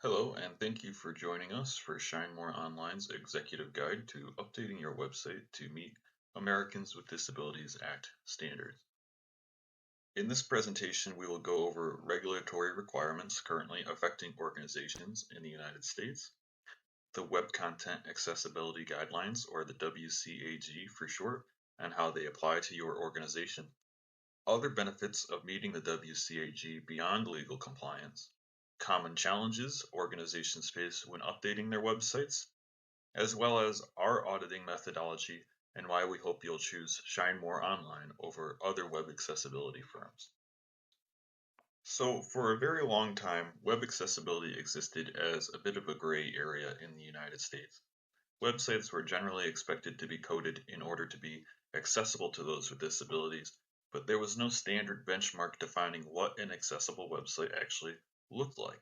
Hello, and thank you for joining us for Shine More Online's Executive Guide to Updating Your Website to Meet Americans with Disabilities Act standards. In this presentation, we will go over regulatory requirements currently affecting organizations in the United States, the Web Content Accessibility Guidelines, or the WCAG for short, and how they apply to your organization, other benefits of meeting the WCAG beyond legal compliance, common challenges organizations face when updating their websites, as well as our auditing methodology and why we hope you'll choose Shine More Online over other web accessibility firms. So, for a very long time, web accessibility existed as a bit of a gray area in the United States. Websites were generally expected to be coded in order to be accessible to those with disabilities, but there was no standard benchmark defining what an accessible website actually looked like.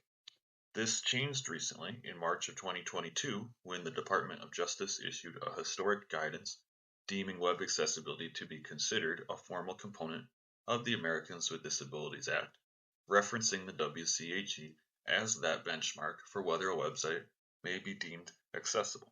This changed recently in March of 2022 when the Department of Justice issued a historic guidance deeming web accessibility to be considered a formal component of the Americans with Disabilities Act, referencing the WCAG as that benchmark for whether a website may be deemed accessible,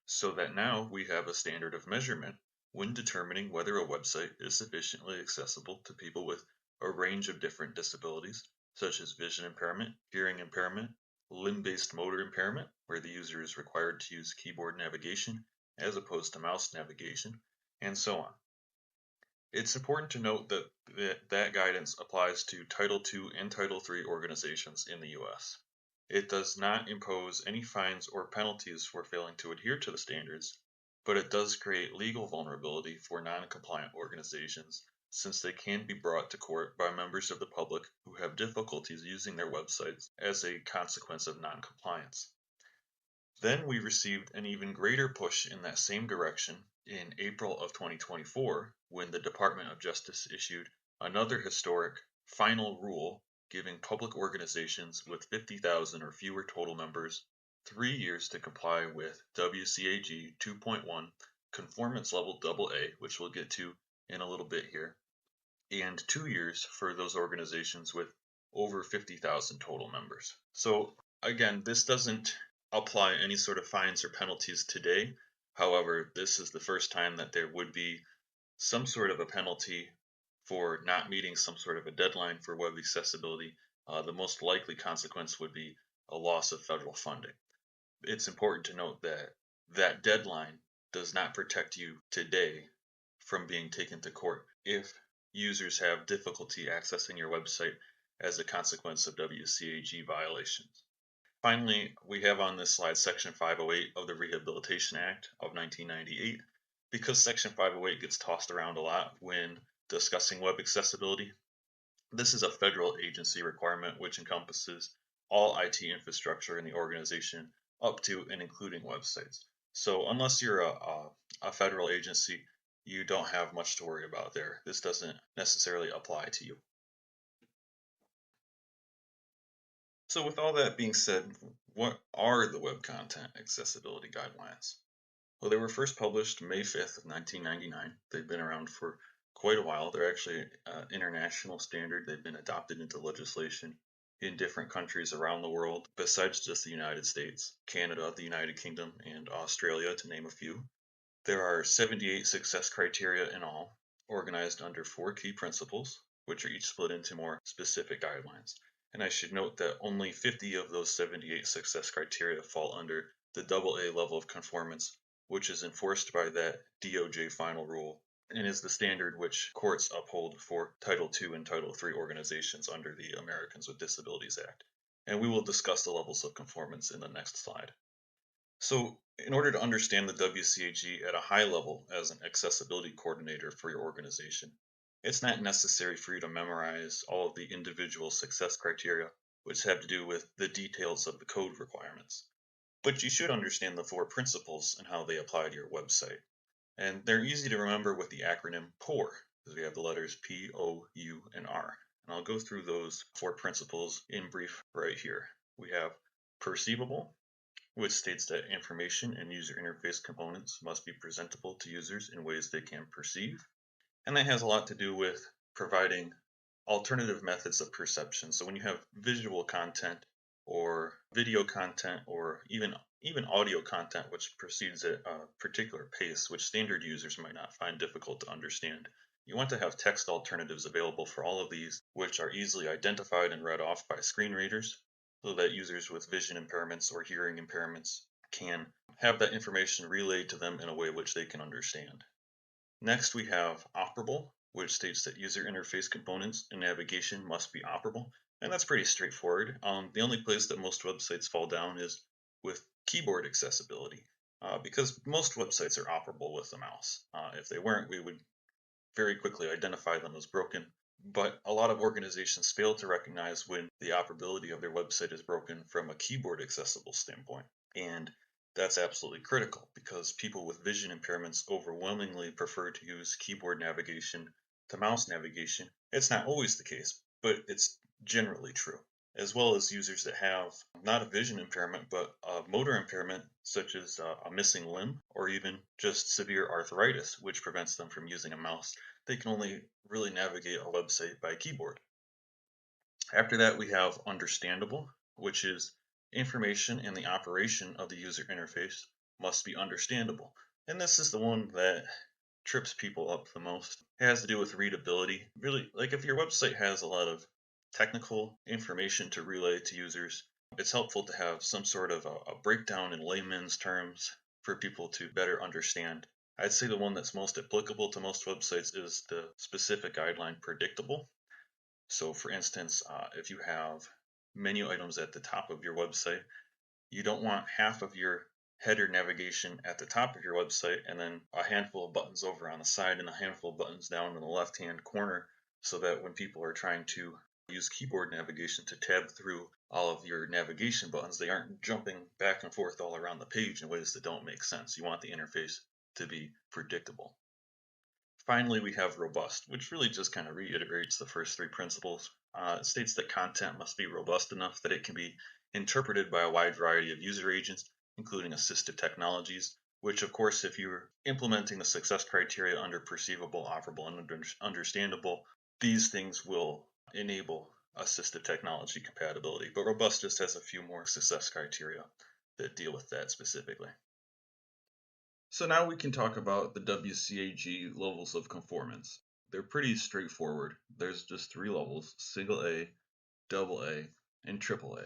so that now we have a standard of measurement when determining whether a website is sufficiently accessible to people with a range of different disabilities, such as vision impairment, hearing impairment, limb-based motor impairment, where the user is required to use keyboard navigation as opposed to mouse navigation, and so on. It's important to note that guidance applies to Title II and Title III organizations in the U.S. It does not impose any fines or penalties for failing to adhere to the standards, but it does create legal vulnerability for non-compliant organizations since they can be brought to court by members of the public who have difficulties using their websites as a consequence of non-compliance. Then we received an even greater push in that same direction in April of 2024 when the Department of Justice issued another historic final rule giving public organizations with 50,000 or fewer total members 3 years to comply with WCAG 2.1 Conformance Level AA, which we'll get to in a little bit here, and 2 years for those organizations with over 50,000 total members. So again, this doesn't apply any sort of fines or penalties today. However, this is the first time that there would be some sort of a penalty for not meeting some sort of a deadline for web accessibility. The most likely consequence would be a loss of federal funding. It's important to note that that deadline does not protect you today from being taken to court if users have difficulty accessing your website as a consequence of WCAG violations. Finally, we have on this slide Section 508 of the Rehabilitation Act of 1998. Because Section 508 gets tossed around a lot when discussing web accessibility, this is a federal agency requirement which encompasses all IT infrastructure in the organization up to and including websites. So unless you're a federal agency, you don't have much to worry about there. This doesn't necessarily apply to you. So with all that being said, what are the Web Content Accessibility Guidelines? Well, they were first published May 5th of 1999. They've been around for quite a while. They're actually an international standard. They've been adopted into legislation in different countries around the world, besides just the United States, Canada, the United Kingdom, and Australia, to name a few. There are 78 success criteria in all, organized under 4 key principles, which are each split into more specific guidelines. And I should note that only 50 of those 78 success criteria fall under the AA level of conformance, which is enforced by that DOJ final rule and is the standard which courts uphold for Title II and Title III organizations under the Americans with Disabilities Act. And we will discuss the levels of conformance in the next slide. So, in order to understand the WCAG at a high level as an accessibility coordinator for your organization, it's not necessary for you to memorize all of the individual success criteria, which have to do with the details of the code requirements. But you should understand the 4 principles and how they apply to your website. And they're easy to remember with the acronym POUR, because we have the letters P, O, U, and R. And I'll go through those 4 principles in brief right here. We have perceivable, which states that information and user interface components must be presentable to users in ways they can perceive. And that has a lot to do with providing alternative methods of perception. So when you have visual content or video content, or even audio content which proceeds at a particular pace which standard users might not find difficult to understand. You want to have text alternatives available for all of these, which are easily identified and read off by screen readers, so that users with vision impairments or hearing impairments can have that information relayed to them in a way which they can understand. Next, we have operable, which states that user interface components and navigation must be operable, and that's pretty straightforward. The only place that most websites fall down is with keyboard accessibility, because most websites are operable with the mouse. If they weren't, we would very quickly identify them as broken. But a lot of organizations fail to recognize when the operability of their website is broken from a keyboard accessible standpoint. And that's absolutely critical because people with vision impairments overwhelmingly prefer to use keyboard navigation to mouse navigation. It's not always the case, but it's generally true. As well as users that have not a vision impairment, but a motor impairment, such as a missing limb or even just severe arthritis, which prevents them from using a mouse. They can only really navigate a website by keyboard. After that, we have understandable, which is information and the operation of the user interface must be understandable. And this is the one that trips people up the most. It has to do with readability. Really, like if your website has a lot of technical information to relay to users, it's helpful to have some sort of a breakdown in layman's terms for people to better understand. I'd say the one that's most applicable to most websites is the specific guideline predictable. So for instance, if you have menu items at the top of your website, you don't want half of your header navigation at the top of your website and then a handful of buttons over on the side and a handful of buttons down in the left-hand corner, so that when people are trying to use keyboard navigation to tab through all of your navigation buttons, they aren't jumping back and forth all around the page in ways that don't make sense. You want the interface to be predictable. Finally, we have robust, which really just kind of reiterates the first three principles. It states that content must be robust enough that it can be interpreted by a wide variety of user agents, including assistive technologies, which, of course, if you're implementing the success criteria under perceivable, operable, and understandable, these things will enable assistive technology compatibility. But robust just has a few more success criteria that deal with that specifically. So now we can talk about the WCAG levels of conformance. They're pretty straightforward. There's just three levels: single A, double A, and triple A.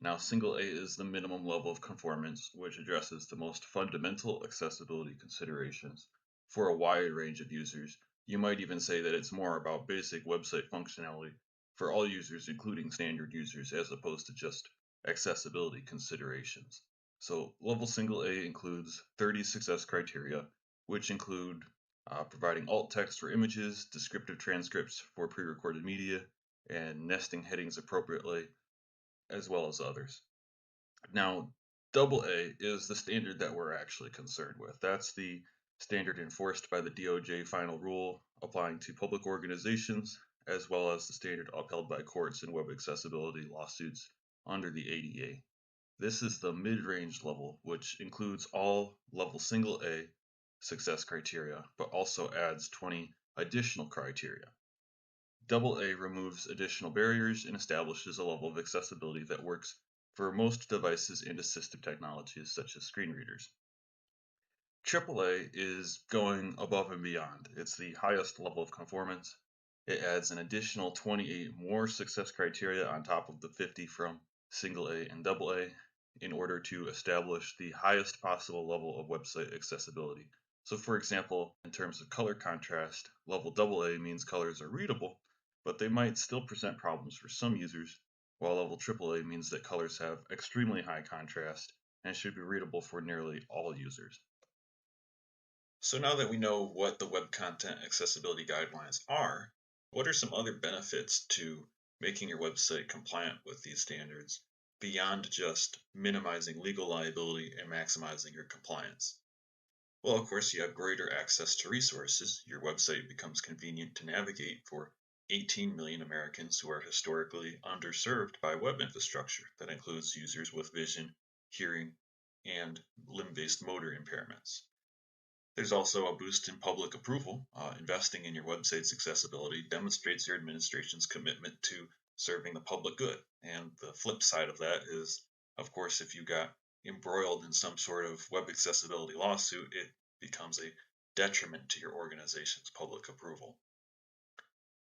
Now, single A is the minimum level of conformance, which addresses the most fundamental accessibility considerations for a wide range of users. You might even say that it's more about basic website functionality for all users, including standard users, as opposed to just accessibility considerations. So level single A includes 30 success criteria, which include providing alt text for images, descriptive transcripts for pre-recorded media, and nesting headings appropriately, as well as others. Now, double A is the standard that we're actually concerned with. That's the standard enforced by the DOJ final rule applying to public organizations, as well as the standard upheld by courts in web accessibility lawsuits under the ADA. This is the mid-range level, which includes all level single A success criteria, but also adds 20 additional criteria. Double A removes additional barriers and establishes a level of accessibility that works for most devices and assistive technologies such as screen readers. Triple A is going above and beyond. It's the highest level of conformance. It adds an additional 28 more success criteria on top of the 50 from single A and double A in order to establish the highest possible level of website accessibility. So for example, in terms of color contrast, level double A means colors are readable, but they might still present problems for some users, while level triple A means that colors have extremely high contrast and should be readable for nearly all users. So now that we know what the Web Content Accessibility Guidelines are, what are some other benefits to making your website compliant with these standards beyond just minimizing legal liability and maximizing your compliance? Well, of course, you have greater access to resources. Your website becomes convenient to navigate for 18 million Americans who are historically underserved by web infrastructure. That includes users with vision, hearing, and limb-based motor impairments. There's also a boost in public approval. Investing in your website's accessibility demonstrates your administration's commitment to serving the public good. And the flip side of that is, of course, if you got embroiled in some sort of web accessibility lawsuit, it becomes a detriment to your organization's public approval.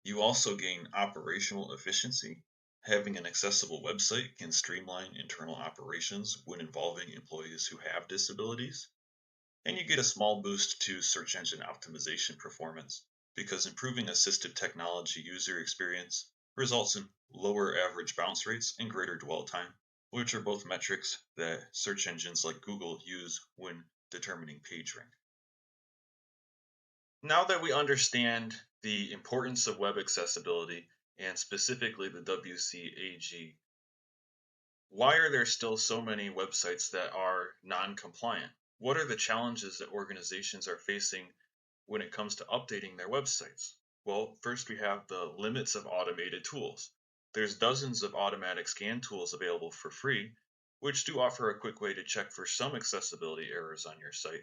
You also gain operational efficiency. Having an accessible website can streamline internal operations when involving employees who have disabilities. And you get a small boost to search engine optimization performance because improving assistive technology user experience results in lower average bounce rates and greater dwell time, which are both metrics that search engines like Google use when determining page rank. Now that we understand the importance of web accessibility and specifically the WCAG, why are there still so many websites that are non-compliant? What are the challenges that organizations are facing when it comes to updating their websites? Well, first we have the limits of automated tools. There's dozens of automatic scan tools available for free, which do offer a quick way to check for some accessibility errors on your site.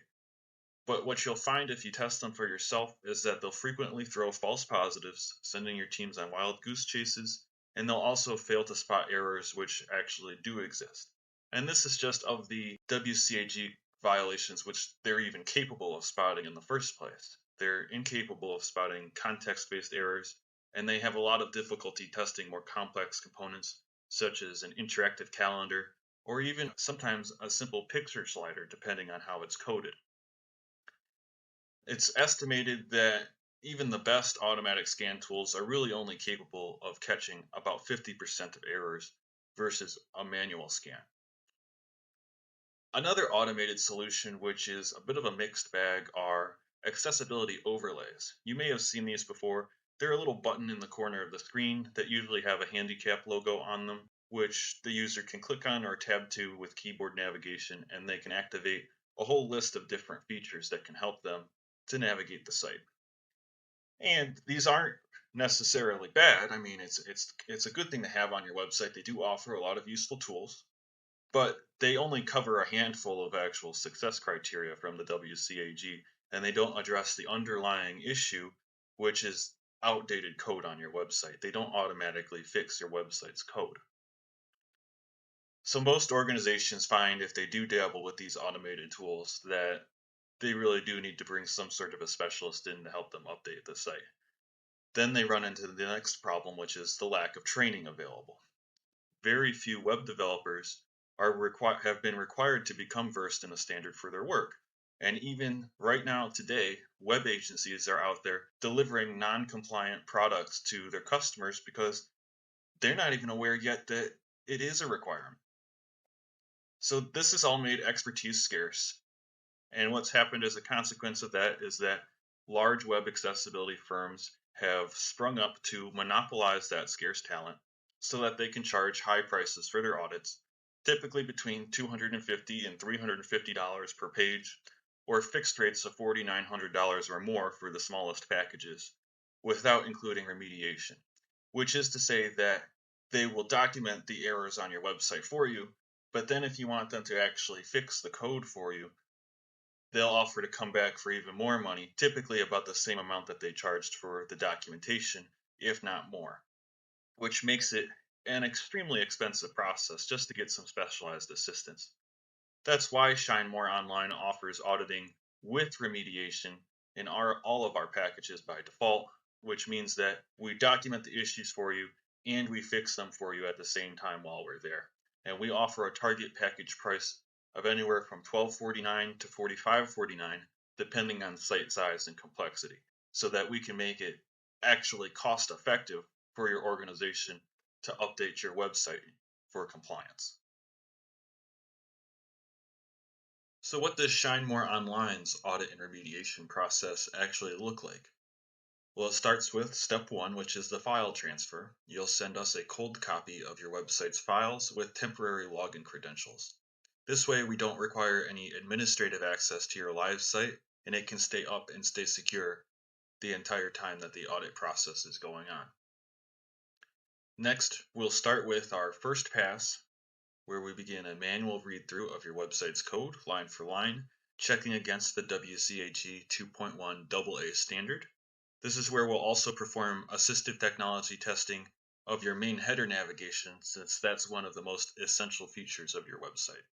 But what you'll find if you test them for yourself is that they'll frequently throw false positives, sending your teams on wild goose chases, and they'll also fail to spot errors which actually do exist. And this is just of the WCAG violations which they're even capable of spotting in the first place. They're incapable of spotting context-based errors, and they have a lot of difficulty testing more complex components such as an interactive calendar or even sometimes a simple picture slider depending on how it's coded. It's estimated that even the best automatic scan tools are really only capable of catching about 50% of errors versus a manual scan. Another automated solution, which is a bit of a mixed bag, are accessibility overlays. You may have seen these before. They're a little button in the corner of the screen that usually have a handicap logo on them, which the user can click on or tab to with keyboard navigation, and they can activate a whole list of different features that can help them to navigate the site. And these aren't necessarily bad. I mean, it's a good thing to have on your website. They do offer a lot of useful tools, but they only cover a handful of actual success criteria from the WCAG, and they don't address the underlying issue, which is outdated code on your website. They don't automatically fix your website's code. So most organizations find if they do dabble with these automated tools that they really do need to bring some sort of a specialist in to help them update the site. Then they run into the next problem, which is the lack of training available. Very few web developers have been required to become versed in the standard for their work. And even right now, today, web agencies are out there delivering non-compliant products to their customers because they're not even aware yet that it is a requirement. So this has all made expertise scarce. And what's happened as a consequence of that is that large web accessibility firms have sprung up to monopolize that scarce talent so that they can charge high prices for their audits, typically between $250 and $350 per page, or fixed rates of $4,900 or more for the smallest packages, without including remediation, which is to say that they will document the errors on your website for you, but then if you want them to actually fix the code for you, they'll offer to come back for even more money, typically about the same amount that they charged for the documentation, if not more, which makes it an extremely expensive process just to get some specialized assistance. That's why Shine More Online offers auditing with remediation in all of our packages by default, which means that we document the issues for you and we fix them for you at the same time while we're there. And we offer a target package price of anywhere from $12.49 to $45.49, depending on site size and complexity, so that we can make it actually cost effective for your organization to update your website for compliance. So what does Shine More Online's audit and remediation process actually look like? Well, it starts with step one, which is the file transfer. You'll send us a cold copy of your website's files with temporary login credentials. This way, we don't require any administrative access to your live site, and it can stay up and stay secure the entire time that the audit process is going on. Next, we'll start with our first pass, where we begin a manual read-through of your website's code, line for line, checking against the WCAG 2.1 AA standard. This is where we'll also perform assistive technology testing of your main header navigation, since that's one of the most essential features of your website.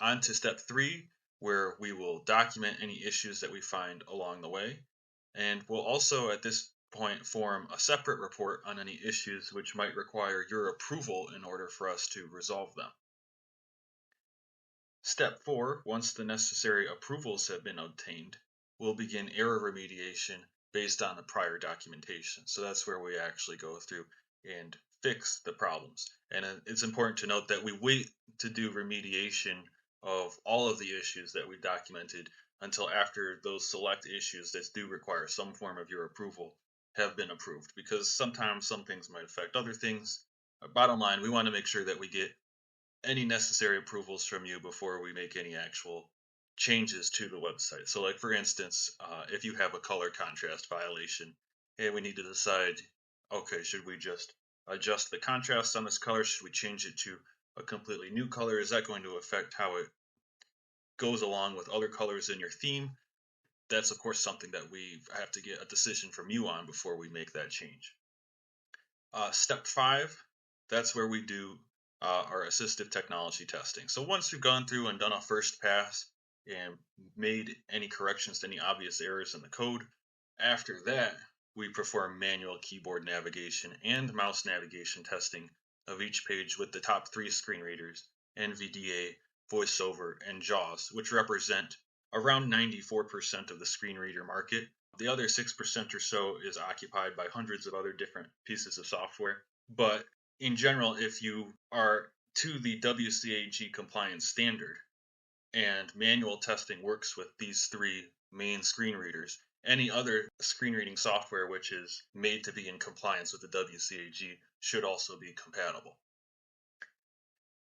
On to step 3, where we will document any issues that we find along the way. And we'll also, at this point, form a separate report on any issues which might require your approval in order for us to resolve them. Step 4, once the necessary approvals have been obtained, we'll begin error remediation based on the prior documentation. So that's where we actually go through and fix the problems. And it's important to note that we wait to do remediation of all of the issues that we've documented until after those select issues that do require some form of your approval have been approved, because sometimes some things might affect other things. Bottom line, we want to make sure that we get any necessary approvals from you before we make any actual changes to the website. So, like for instance, if you have a color contrast violation and we need to decide, okay, should we just adjust the contrast on this color? Should we change it to a completely new color? Is that going to affect how it goes along with other colors in your theme? That's, of course, something that we have to get a decision from you on before we make that change. Step 5, that's where we do our assistive technology testing. So once we've gone through and done a first pass and made any corrections to any obvious errors in the code, after that, we perform manual keyboard navigation and mouse navigation testing of each page with the top 3 screen readers, NVDA, VoiceOver, and JAWS, which represent around 94% of the screen reader market. The other 6% or so is occupied by hundreds of other different pieces of software. But in general, if you are to the WCAG compliance standard and manual testing works with these 3 main screen readers, any other screen reading software which is made to be in compliance with the WCAG should also be compatible.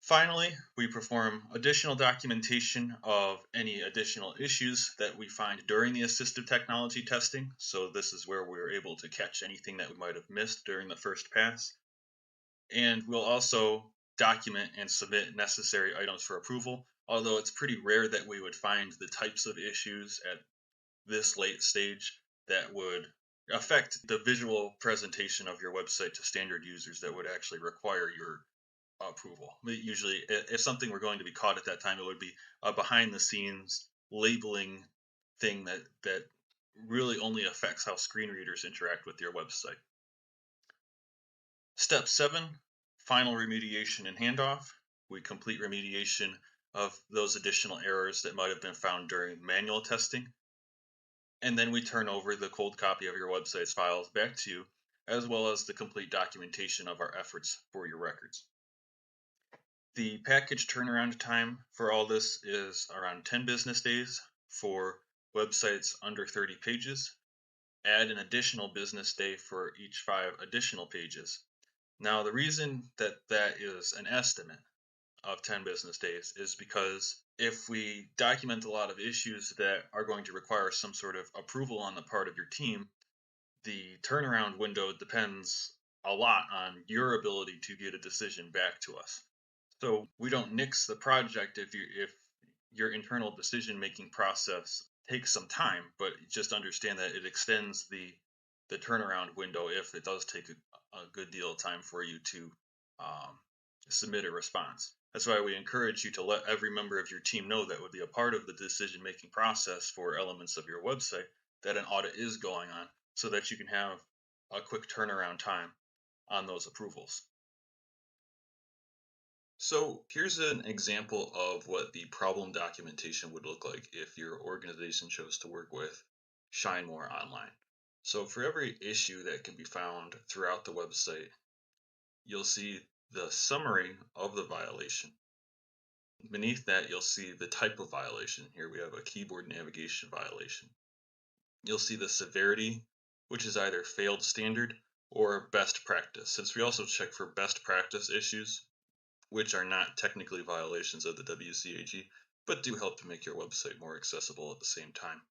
Finally, we perform additional documentation of any additional issues that we find during the assistive technology testing. So this is where we're able to catch anything that we might have missed during the first pass. And we'll also document and submit necessary items for approval, although it's pretty rare that we would find the types of issues at this late stage that would affect the visual presentation of your website to standard users that would actually require your approval. Usually, if something were going to be caught at that time, it would be a behind the scenes labeling thing that really only affects how screen readers interact with your website. Step 7, final remediation and handoff. We complete remediation of those additional errors that might have been found during manual testing. And then we turn over the cold copy of your website's files back to you, as well as the complete documentation of our efforts for your records. The package turnaround time for all this is around 10 business days for websites under 30 pages. Add an additional business day for each 5 additional pages. Now, the reason that that is an estimate of 10 business days is because if we document a lot of issues that are going to require some sort of approval on the part of your team, the turnaround window depends a lot on your ability to get a decision back to us. So we don't nix the project if your internal decision making process takes some time, but just understand that it extends the turnaround window if it does take a good deal of time for you to submit a response. That's why we encourage you to let every member of your team know that would be a part of the decision making process for elements of your website that an audit is going on, so that you can have a quick turnaround time on those approvals. So here's an example of what the problem documentation would look like if your organization chose to work with Shine More Online. So for every issue that can be found throughout the website, you'll see the summary of the violation. Beneath that, you'll see the type of violation. Here we have a keyboard navigation violation. You'll see the severity, which is either failed standard or best practice. Since we also check for best practice issues, which are not technically violations of the WCAG, but do help to make your website more accessible at the same time.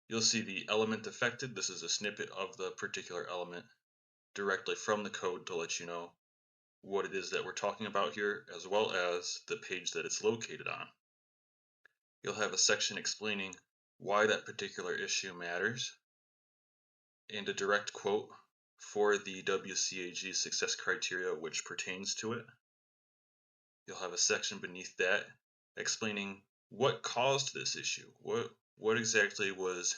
You'll see the element affected. This is a snippet of the particular element directly from the code to let you know what it is that we're talking about here, as well as the page that it's located on. You'll have a section explaining why that particular issue matters, and a direct quote for the WCAG success criteria which pertains to it. You'll have a section beneath that explaining what caused this issue. What exactly was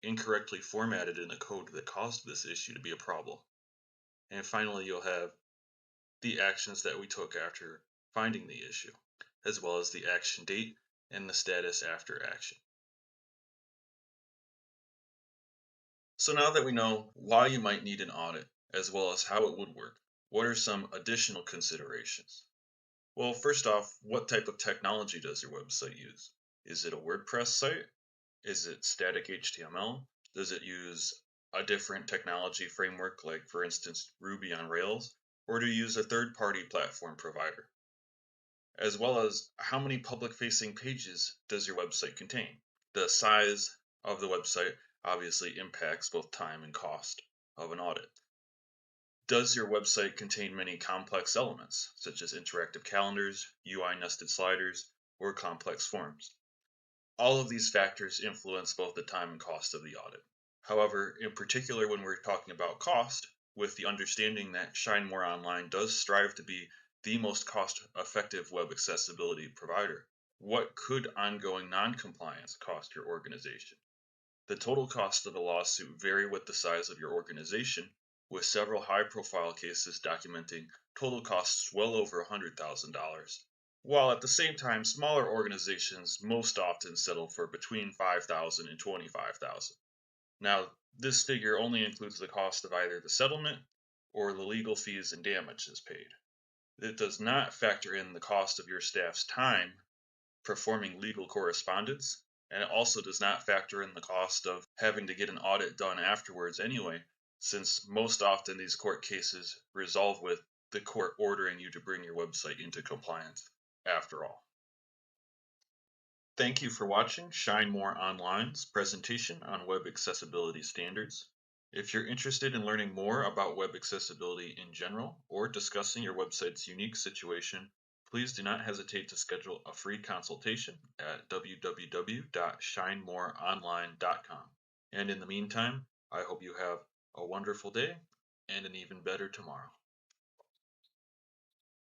incorrectly formatted in the code that caused this issue to be a problem. And finally, you'll have the actions that we took after finding the issue, as well as the action date and the status after action. So now that we know why you might need an audit, as well as how it would work, what are some additional considerations? Well, first off, what type of technology does your website use? Is it a WordPress site? Is it static HTML? Does it use a different technology framework, like for instance Ruby on Rails? Or do you use a third-party platform provider? As well as how many public-facing pages does your website contain? The size of the website obviously impacts both time and cost of an audit. Does your website contain many complex elements, such as interactive calendars, UI nested sliders, or complex forms? All of these factors influence both the time and cost of the audit. However, in particular when we're talking about cost, with the understanding that Shine More Online does strive to be the most cost-effective web accessibility provider, what could ongoing non-compliance cost your organization? The total cost of a lawsuit vary with the size of your organization, with several high-profile cases documenting total costs well over $100,000, while at the same time smaller organizations most often settle for between $5,000 and $25,000. Now, this figure only includes the cost of either the settlement or the legal fees and damages paid. It does not factor in the cost of your staff's time performing legal correspondence, and it also does not factor in the cost of having to get an audit done afterwards anyway, since most often these court cases resolve with the court ordering you to bring your website into compliance after all. Thank you for watching Shine More Online's presentation on web accessibility standards. If you're interested in learning more about web accessibility in general or discussing your website's unique situation, please do not hesitate to schedule a free consultation at www.shinemoreonline.com. And in the meantime, I hope you have a wonderful day and an even better tomorrow.